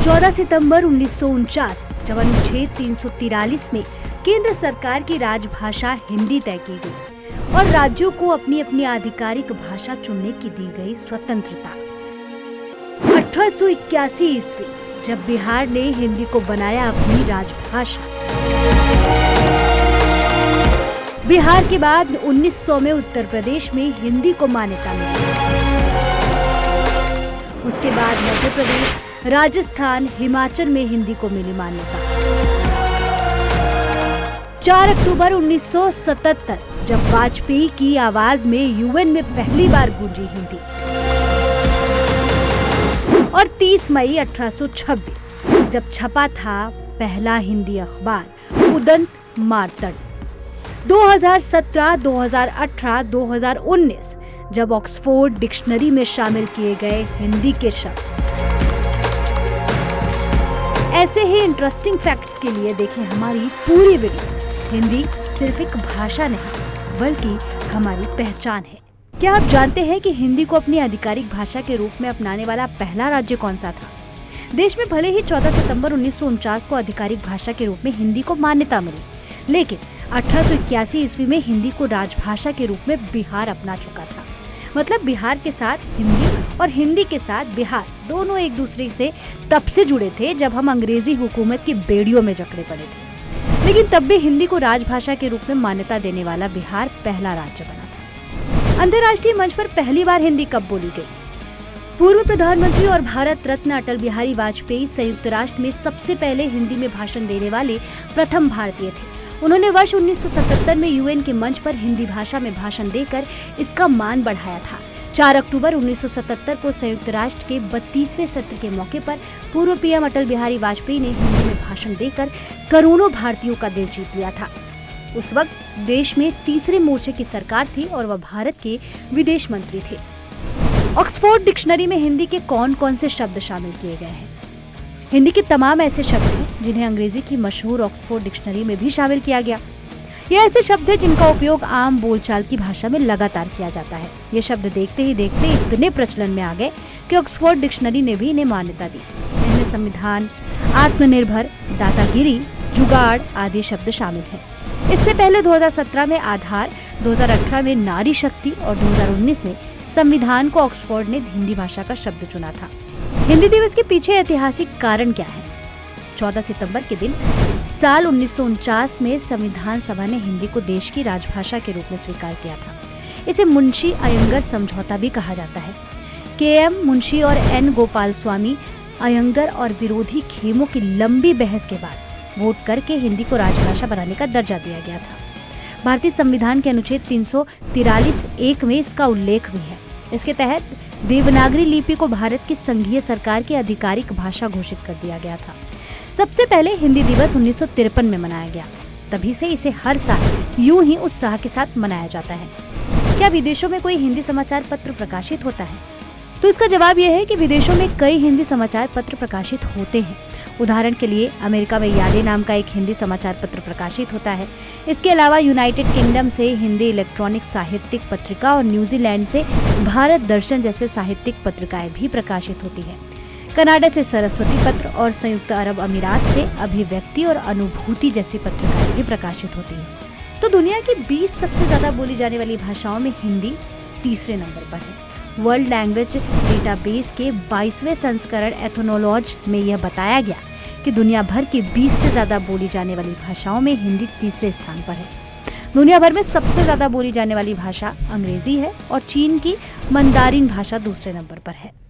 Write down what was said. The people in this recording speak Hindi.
14 सितंबर 1949 जब अनुच्छेद 343 में केंद्र सरकार की राजभाषा हिंदी तय की गई और राज्यों को अपनी अपनी आधिकारिक भाषा चुनने की दी गई स्वतंत्रता। 1881 ईस्वी जब बिहार ने हिंदी को बनाया अपनी राजभाषा। बिहार के बाद 1900 में उत्तर प्रदेश में हिंदी को मान्यता मिली। उसके बाद मध्य प्रदेश, राजस्थान, हिमाचल में हिंदी को मिली मान्यता। 4 अक्टूबर 1977 जब वाजपेयी की आवाज में यूएन में पहली बार गूंजी हिंदी और 30 मई 1826 जब छपा था पहला हिंदी अखबार उदंत मार्तंड। 2017, 2018, 2019 जब ऑक्सफोर्ड डिक्शनरी में शामिल किए गए हिंदी के शब्द। ऐसे ही इंटरेस्टिंग फैक्ट्स के लिए देखें हमारी पूरी वीडियो। हिंदी सिर्फ एक भाषा नहीं बल्कि हमारी पहचान है। क्या आप जानते हैं कि हिंदी को अपनी आधिकारिक भाषा के रूप में अपनाने वाला पहला राज्य कौन सा था? देश में भले ही 14 सितंबर 1949 को आधिकारिक भाषा के रूप में हिंदी को मान्यता मिली, लेकिन 1881 ईस्वी में हिंदी को राजभाषा के रूप में बिहार अपना चुका था। मतलब बिहार के साथ हिंदी और हिंदी के साथ बिहार दोनों एक दूसरे से तब से जुड़े थे जब हम अंग्रेजी हुकूमत की बेड़ियों में जकड़े पड़े थे। लेकिन तब भी हिंदी को राजभाषा के रूप में मान्यता देने वाला बिहार पहला राज्य बना था। अंतर्राष्ट्रीय मंच पर पहली बार हिंदी कब बोली गई? पूर्व प्रधानमंत्री और भारत रत्न अटल बिहारी वाजपेयी संयुक्त राष्ट्र में सबसे पहले हिंदी में भाषण देने वाले प्रथम भारतीय थे। उन्होंने वर्ष 1977 में यूएन के मंच पर हिंदी भाषा में भाषण देकर इसका मान बढ़ाया था। 4 अक्टूबर 1977 को संयुक्त राष्ट्र के 32वें सत्र के मौके पर पूर्व पीएम अटल बिहारी वाजपेयी ने हिंदी में भाषण देकर करोड़ों भारतीयों का दिल जीत लिया था। उस वक्त देश में तीसरे मोर्चे की सरकार थी और वह भारत के विदेश मंत्री थे। ऑक्सफोर्ड डिक्शनरी में हिंदी के कौन कौन से शब्द शामिल किए गए हैं? हिंदी के तमाम ऐसे शब्द हैं जिन्हें अंग्रेजी की मशहूर ऑक्सफोर्ड डिक्शनरी में भी शामिल किया गया। ये ऐसे शब्द हैं जिनका उपयोग आम बोलचाल की भाषा में लगातार किया जाता है। ये शब्द देखते ही देखते इतने प्रचलन में आ गए कि ऑक्सफोर्ड डिक्शनरी ने भी इन्हें मान्यता दी। इनमें संविधान, आत्मनिर्भर, दादागिरी, जुगाड़ आदि शब्द शामिल हैं। इससे पहले 2017 में आधार, 2018 में नारी शक्ति और 2019 में संविधान को ऑक्सफोर्ड ने हिंदी भाषा का शब्द चुना था। हिंदी दिवस के पीछे ऐतिहासिक कारण क्या है? 14 सितंबर के दिन साल 1949 में संविधान सभा ने हिंदी को देश की राजभाषा के रूप में स्वीकार किया था। इसे मुंशी अयंगर समझौता भी कहा जाता है। के.एम. मुंशी और एन. गोपाल स्वामी अयंगर और विरोधी खेमों की लंबी बहस के बाद वोट करके हिंदी को राजभाषा बनाने का दर्जा दिया गया था। भारतीय संविधान के अनुच्छेद 343(1) में इसका उल्लेख भी है। इसके तहत देवनागरी लिपि को भारत की संघीय सरकार की आधिकारिक भाषा घोषित कर दिया गया था। सबसे पहले हिंदी दिवस 1953 में मनाया गया। तभी से इसे हर साल यूं ही उत्साह के साथ मनाया जाता है। क्या विदेशों में कोई हिंदी समाचार पत्र प्रकाशित होता है? तो इसका जवाब यह है कि विदेशों में कई हिंदी समाचार पत्र प्रकाशित होते हैं। उदाहरण के लिए अमेरिका में यादे नाम का एक हिंदी समाचार पत्र प्रकाशित होता है। इसके अलावा यूनाइटेड किंगडम से हिंदी इलेक्ट्रॉनिक साहित्यिक पत्रिका और न्यूजीलैंड से भारत दर्शन जैसे साहित्यिक पत्रिकाएं भी प्रकाशित होती है। कनाडा से सरस्वती पत्र और संयुक्त अरब अमीरात से अभिव्यक्ति और अनुभूति जैसी पत्रिकाएं भी प्रकाशित होती हैं। तो दुनिया की 20 सबसे ज्यादा बोली जाने वाली भाषाओं में हिंदी तीसरे नंबर पर है। वर्ल्ड लैंग्वेज डेटाबेस के 22वें संस्करण एथनोलॉज में यह बताया गया कि दुनिया भर की 20 से ज्यादा बोली जाने वाली भाषाओं में हिंदी तीसरे स्थान पर है। दुनिया भर में सबसे ज्यादा बोली जाने वाली भाषा अंग्रेजी है और चीन की मंदारिन भाषा दूसरे नंबर पर है।